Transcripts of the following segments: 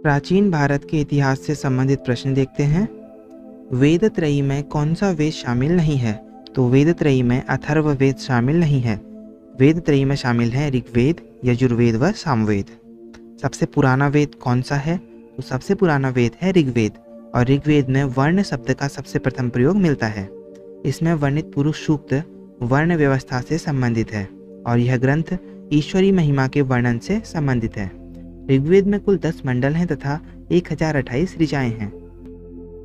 प्राचीन भारत के इतिहास से संबंधित प्रश्न देखते हैं। वेद त्रयी में कौन सा वेद शामिल नहीं है? तो वेद त्रयी में अथर्ववेद शामिल नहीं है। वेद त्रयी में शामिल है ऋग्वेद, यजुर्वेद व सामवेद। सबसे पुराना वेद कौन सा है? तो सबसे पुराना वेद है ऋग्वेद, और ऋग्वेद में वर्ण शब्द का सबसे प्रथम प्रयोग मिलता है। इसमें वर्णित पुरुष सूक्त वर्ण व्यवस्था से संबंधित है, और यह ग्रंथ ईश्वरी महिमा के वर्णन से संबंधित है। ऋग्वेद में कुल 10 मंडल हैं तथा 1028 ऋचाएं हैं।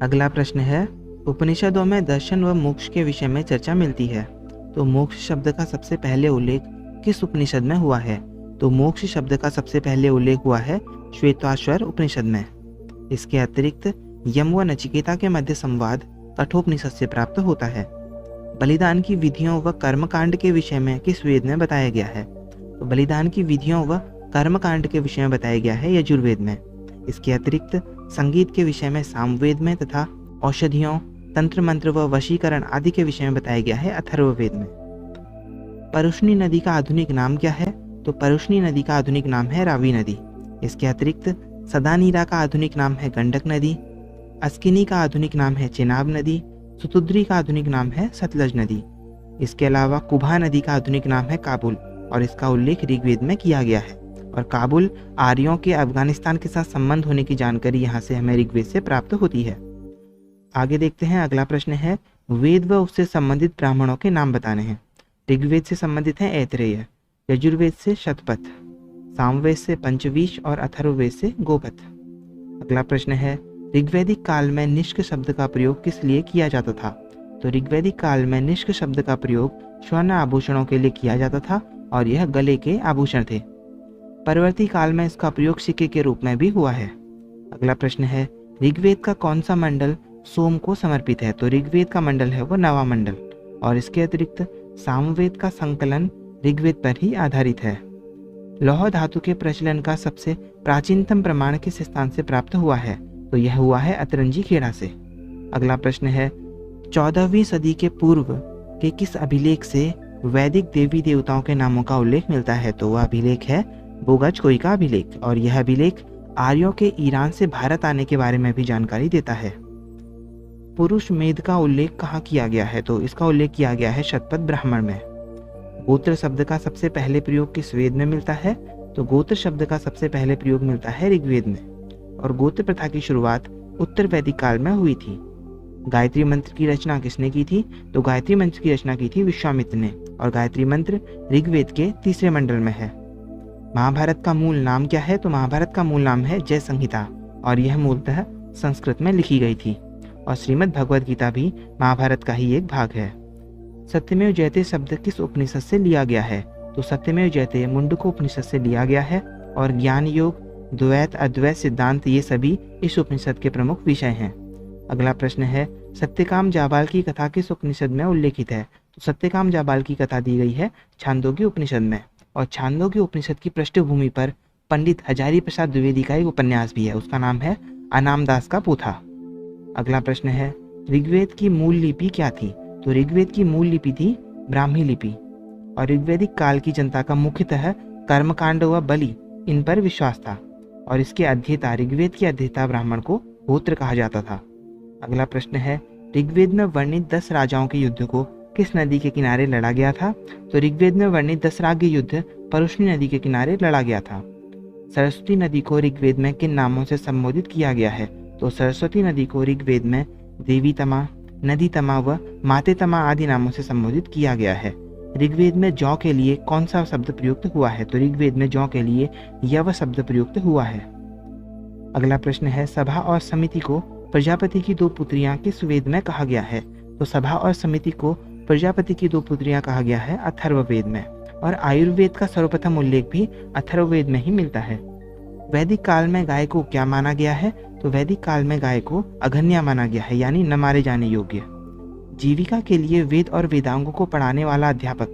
अगला प्रश्न है, उपनिषदों में दर्शन व मोक्ष के विषय में चर्चा मिलती है। तो मोक्ष शब्द का सबसे पहले उल्लेख किस उपनिषद में हुआ है? तो मोक्ष शब्द का सबसे पहले उल्लेख हुआ है श्वेताश्वर उपनिषद में। इसके अतिरिक्त यम व नचिकेता के मध्य संवाद कठोपनिषद से प्राप्त होता है। बलिदान की विधियों व कर्मकांड के विषय में किस वेद में बताया गया है? तो बलिदान की विधियों व कर्मकांड के विषय में बताया गया है यजुर्वेद में। इसके अतिरिक्त संगीत के विषय में सामवेद में तथा औषधियों, तंत्र मंत्र व वशीकरण आदि के विषय में बताया गया है अथर्ववेद में। परुष्णी नदी का आधुनिक नाम क्या है? तो परुष्णी नदी का आधुनिक नाम है रावी नदी। इसके अतिरिक्त सदानीरा का आधुनिक नाम है गंडक नदी, अस्किनी का आधुनिक नाम है चेनाब नदी, सुतुद्री का आधुनिक नाम है सतलज नदी। इसके अलावा कुभा नदी का आधुनिक नाम है काबुल, और इसका उल्लेख ऋग्वेद में किया गया है। और काबुल आर्यों के अफगानिस्तान के साथ संबंध होने की जानकारी यहाँ से हमें ऋग्वेद से प्राप्त होती है। आगे देखते हैं, अगला प्रश्न है, वेद व उससे संबंधित ब्राह्मणों के नाम बताने हैं। ऋग्वेद से संबंधित है ऐतरेय, यजुर्वेद से शतपथ, सामवेद से पंचवीश और अथर्ववेद से गोपथ। अगला प्रश्न है, ऋग्वैदिक काल में निष्क शब्द का प्रयोग किस लिए किया जाता था? तो ऋग्वैदिक काल में निष्क शब्द का प्रयोग स्वर्ण आभूषणों के लिए किया जाता था, और यह गले के आभूषण थे। परवर्ती काल में इसका प्रयोग सिक्के के रूप में भी हुआ है। अगला प्रश्न है, ऋग्वेद का कौन सा मंडल सोम को समर्पित है? तो ऋग्वेद का मंडल है वो नवा मंडल, और इसके अतिरिक्त सामवेद का संकलन ऋग्वेद पर ही आधारित है। लौह धातु के प्रचलन का सबसे प्राचीनतम प्रमाण किस स्थान से प्राप्त हुआ है? तो यह हुआ है अतरंजी खेड़ा से। अगला प्रश्न है, 14वीं सदी के पूर्व के किस अभिलेख से वैदिक देवी देवताओं के नामों का उल्लेख मिलता है? तो वह अभिलेख है बोगाचकोई का अभिलेख, और यह अभिलेख आर्यों के ईरान से भारत आने के बारे में भी जानकारी देता है। पुरुष मेद का उल्लेख कहाँ किया गया है? तो इसका उल्लेख किया गया है शतपथ ब्राह्मण में। गोत्र शब्द का सबसे पहले प्रयोग किस वेद में मिलता है? तो गोत्र शब्द का सबसे पहले प्रयोग मिलता है ऋग्वेद में, और गोत्र प्रथा की शुरुआत उत्तर वैदिक काल में हुई थी। गायत्री मंत्र की रचना किसने की थी? तो गायत्री मंत्र की रचना की थी विश्वामित्र ने, और गायत्री मंत्र ऋग्वेद के 3रे मंडल में है। महाभारत का मूल नाम क्या है? तो महाभारत का मूल नाम है जय संहिता, और यह मूलतः संस्कृत में लिखी गई थी, और श्रीमद् भगवद गीता भी महाभारत का ही एक भाग है। सत्यमेव जयते शब्द किस उपनिषद से लिया गया है? तो सत्यमेव जयते मुंडको उपनिषद से लिया गया है, और ज्ञान योग, द्वैत अद्वैत सिद्धांत ये सभी इस उपनिषद के प्रमुख विषय हैं। अगला प्रश्न है, सत्यकाम जाबाल की कथा किस उपनिषद में उल्लेखित है? तो सत्यकाम जाबाल की कथा दी गई है छांदोग्य उपनिषद में, और छांदोग्य उपनिषद की पृष्ठभूमि पर पंडित हजारी प्रसाद द्विवेदी का एक उपन्यास भी है, उसका नाम है अनामदास का पोथा। अगला प्रश्न है, ऋग्वेद की मूल लिपि क्या थी? तो ऋग्वेद की मूल लिपि थी ब्राह्मी लिपि, और ऋग्वैदिक काल की जनता का मुख्यतः कर्मकांड व बलि इन पर विश्वास था, और इसके अध्येता ऋग्वेद के अध्येता ब्राह्मण को होत्र कहा जाता था। अगला प्रश्न है, ऋग्वेद में वर्णित 10 राजाओं के युद्ध को किस नदी के किनारे लड़ा गया था? तो ऋग्वेद में वर्णित 10 राज्य युद्ध परुष्णी नदी के किनारे लड़ा गया था। सरस्वती नदी को ऋग्वेद में किन नामों से संबोधित किया गया है? तो सरस्वती नदी को ऋग्वेद में देवी तमा, नदी तमा व माते तमा आदि नामों से संबोधित किया गया है। ऋग्वेद में जौ के लिए कौन सा शब्द प्रयुक्त हुआ है? तो ऋग्वेद में जौ के लिए यव शब्द प्रयुक्त हुआ है। अगला प्रश्न है, सभा और समिति को प्रजापति की 2 पुत्रियां किस वेद में कहा गया है? तो सभा और समिति को प्रजापति की 2 पुत्रियां कहा गया है अथर्ववेद में, और आयुर्वेद का सर्वप्रथम उल्लेख भी अथर्ववेद में ही मिलता है। वैदिक काल में गाय को क्या माना गया है? तो वैदिक काल में गाय को अघन्या माना गया है, यानी न मारे जाने योग्य। जीविका के लिए वेद और वेदांगों को पढ़ाने वाला अध्यापक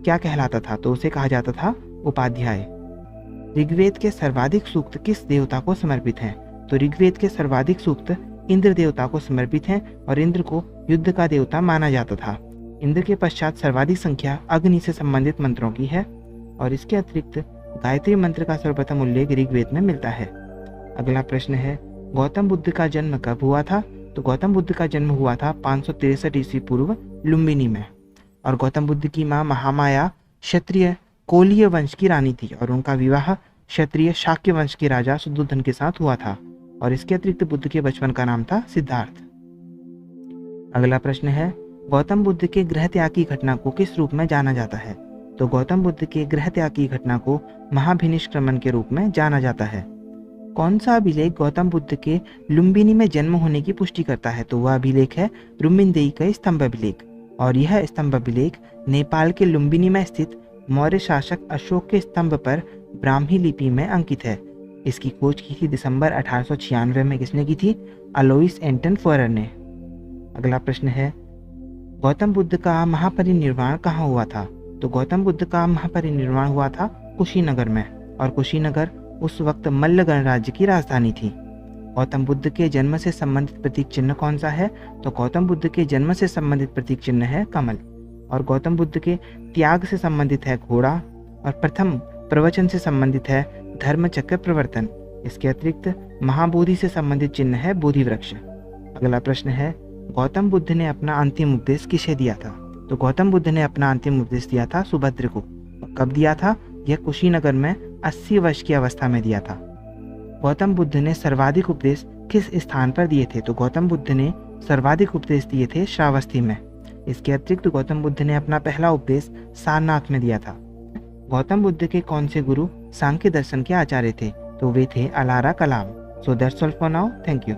क्या कहलाता था? तो उसे कहा जाता था उपाध्याय। ऋग्वेद के सर्वाधिक सूक्त किस देवता को समर्पित हैं? तो ऋग्वेद के सर्वाधिक सूक्त इंद्र देवता को समर्पित हैं, और इंद्र को युद्ध का देवता माना जाता था। इंद्र के पश्चात सर्वाधिक संख्या अग्नि से संबंधित मंत्रों की है, और इसके अतिरिक्त गायत्री मंत्र का सर्वप्रथम उल्लेख ऋग्वेद में मिलता है। अगला प्रश्न है, गौतम बुद्ध का जन्म कब हुआ था? तो गौतम बुद्ध का जन्म हुआ था 563 ईस्वी पूर्व लुम्बिनी में। और गौतम बुद्ध की माँ महामाया क्षत्रिय कोलीय वंश की रानी थी और उनका विवाह क्षत्रिय शाक्य वंश के राजा शुद्धोधन के साथ हुआ था। और इसके अतिरिक्त बुद्ध के बचपन का नाम था सिद्धार्थ। अगला प्रश्न है, गौतम बुद्ध के गृह त्याग की घटना को किस रूप में जाना जाता है? तो गौतम बुद्ध के गृह त्याग की घटना को महाभिनिष्क्रमण के रूप में जाना जाता है। कौन सा अभिलेख गौतम बुद्ध के लुम्बिनी में जन्म होने की पुष्टि करता है? तो वह अभिलेख है रुम्बिनदेई का स्तंभ अभिलेख। और यह स्तंभ अभिलेख नेपाल के लुम्बिनी में स्थित मौर्य शासक अशोक के स्तंभ पर ब्राह्मी लिपि में अंकित है। इसकी खोज की थी दिसंबर 1896 में। किसने की थी? अलोइस एंटन फॉरर ने। अगला प्रश्न है, गौतम बुद्ध का महापरिनिर्वाण कहाँ हुआ था? तो गौतम बुद्ध का महापरिनिर्वाण हुआ था कुशीनगर में। और कुशीनगर उस वक्त मल्ल गणराज्य की राजधानी थी। गौतम बुद्ध के जन्म से संबंधित प्रतीक चिन्ह कौन सा है? तो गौतम बुद्ध के जन्म से संबंधित प्रतीक चिन्ह है कमल। और गौतम बुद्ध के त्याग से संबंधित है घोड़ा। और प्रथम प्रवचन से संबंधित है धर्म चक्र प्रवर्तन। इसके अतिरिक्त महाबोधि से संबंधित चिन्ह है बोधि वृक्ष। अगला प्रश्न है, गौतम बुद्ध ने अपना अंतिम उपदेश किसे दिया था? तो गौतम बुद्ध ने अपना अंतिम उपदेश दिया था सुभद्र को। कब दिया था? यह कुशीनगर में 80 वर्ष की अवस्था में दिया था। गौतम बुद्ध ने सर्वाधिक उपदेश किस स्थान पर दिए थे? तो गौतम बुद्ध ने सर्वाधिक उपदेश दिए थे श्रावस्ती में। इसके अतिरिक्त गौतम बुद्ध ने अपना पहला उपदेश सारनाथ में दिया था। गौतम बुद्ध के कौन से गुरु सांख्य दर्शन के आचार्य थे? तो वे थे ALARA Kalam. So that's all for now. Thank you.